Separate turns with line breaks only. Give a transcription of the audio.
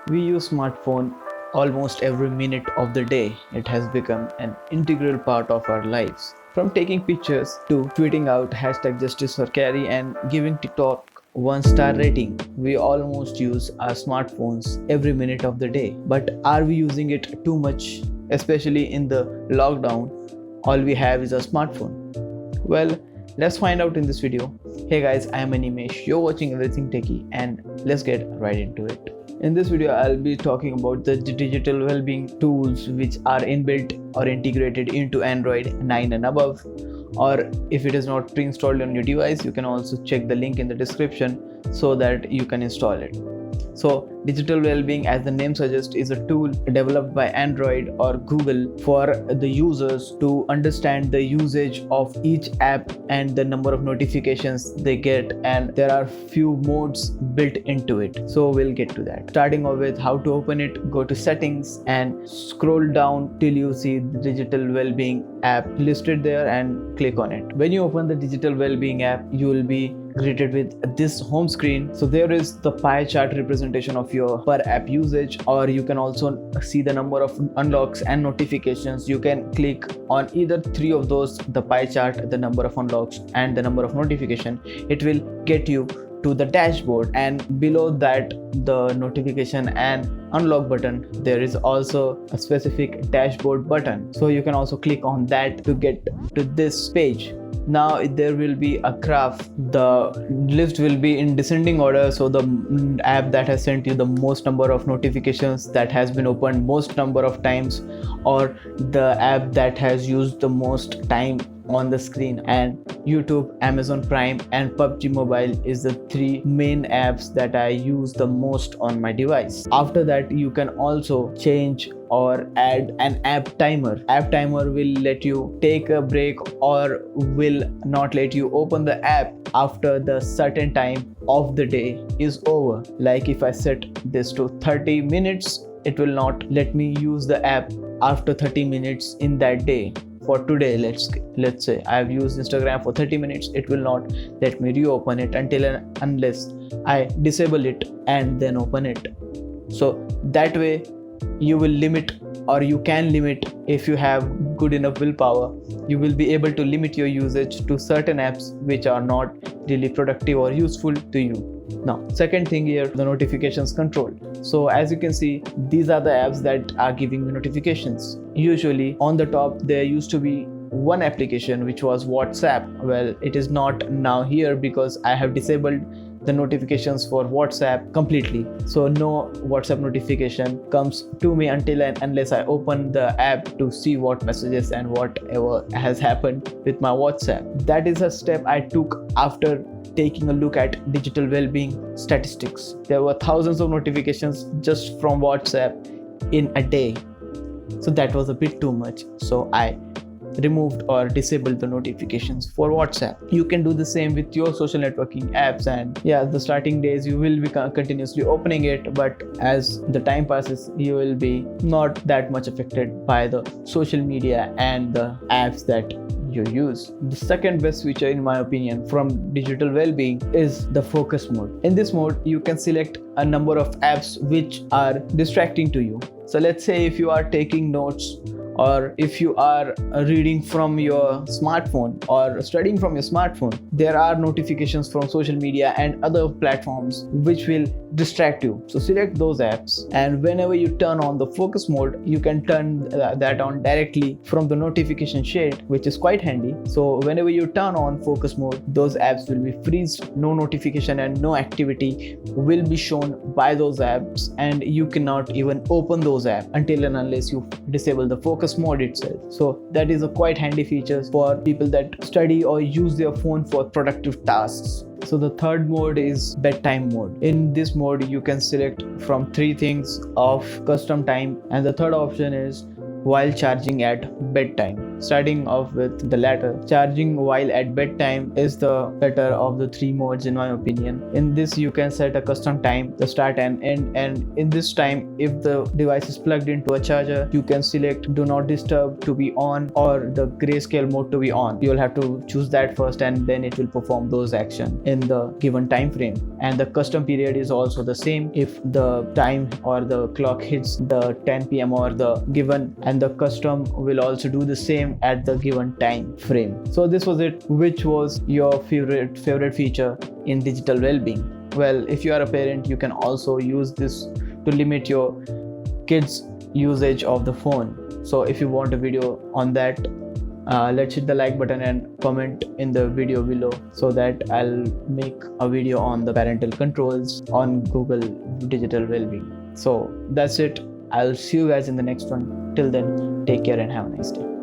We use smartphone almost every minute of the day. It has become an integral part of our lives. From taking pictures to tweeting out hashtag justice for Carrie and giving TikTok 1-star rating, we almost use our smartphones every minute of the day. But are we using it too much? Especially in the lockdown, all we have is a smartphone. Well, let's find out in this video. Hey guys, I am Animesh. You're watching Everything Techie and let's get right into it. In this video, I'll be talking about the digital well-being tools which are inbuilt or integrated into Android 9 and above. Or if it is not pre-installed on your device, you can also check the link in the description so that you can install it. So digital well-being, as the name suggests, is a tool developed by Android or Google for the users to understand the usage of each app and the number of notifications they get, and there are few modes built into it. So we'll get to that. Starting off with how to open it, go to settings and scroll down till you see the digital well-being app listed there and click on it. When you open the digital well-being app, you will be greeted with this home screen. So there is the pie chart representation of your per app usage, or you can also see the number of unlocks and notifications. You can click on either three of those, the pie chart, the number of unlocks and the number of notification. It will get you to the dashboard, and below that the notification and unlock button, there is also a specific dashboard button, so you can also click on that to get to this page. Now there will be a graph. The list will be in descending order, so the app that has sent you the most number of notifications, that has been opened most number of times, or the app that has used the most time on the screen. And YouTube, Amazon Prime and PUBG Mobile is the three main apps that I use the most on my device. After that, you can also change or add an app timer. App timer will let you take a break or will not let you open the app after the certain time of the day is over. Like if I set this to 30 minutes, it will not let me use the app after 30 minutes in that day. For today, let's say I've used Instagram for 30 minutes, it will not let me reopen it until and unless I disable it and then open it. So that way you will limit, or you can limit, if you have good enough willpower, you will be able to limit your usage to certain apps which are not really productive or useful to you. Now, second thing here, the notifications control. So as you can see, these are the apps that are giving me notifications. Usually on the top there used to be one application which was WhatsApp. Well, it is not now here because I have disabled the notifications for WhatsApp completely. So no WhatsApp notification comes to me until and unless I open the app to see what messages and whatever has happened with my WhatsApp. That is a step I took after taking a look at digital well-being statistics. There were thousands of notifications just from WhatsApp in a day. So that was a bit too much. So I removed or disabled the notifications for WhatsApp. You can do the same with your social networking apps, and yeah, the starting days you will be continuously opening it, but as the time passes you will be not that much affected by the social media and the apps that you use. The second best feature in my opinion from digital well-being is the focus mode. In this mode you can select a number of apps which are distracting to you. So let's say if you are taking notes, or if you are reading from your smartphone or studying from your smartphone, there are notifications from social media and other platforms which will distract you. So select those apps, and whenever you turn on the focus mode, you can turn that on directly from the notification shade, which is quite handy. So whenever you turn on focus mode, those apps will be freezed. No notification and no activity will be shown by those apps, and you cannot even open those apps until and unless you disable the focus mode itself. So that is a quite handy feature for people that study or use their phone for productive tasks. So the third mode is bedtime mode. In this mode you can select from three things of custom time, and the third option is while charging at bedtime. Starting off with the latter, charging while at bedtime is the better of the three modes in my opinion. In this you can set a custom time, the start and end, and in this time if the device is plugged into a charger, you can select do not disturb to be on or the grayscale mode to be on. You'll have to choose that first and then it will perform those actions in the given time frame. And the custom period is also the same. If the time or the clock hits the 10 p.m. or the given, and the custom will also do the same at the given time frame. So this was it. Which was your favorite feature in digital well-being? Well, if you are a parent, you can also use this to limit your kids usage of the phone. So if you want a video on that, let's hit the like button and comment in the video below so that I'll make a video on the parental controls on Google digital well-being. So that's it. I'll see you guys in the next one. Till then, take care and have a nice day.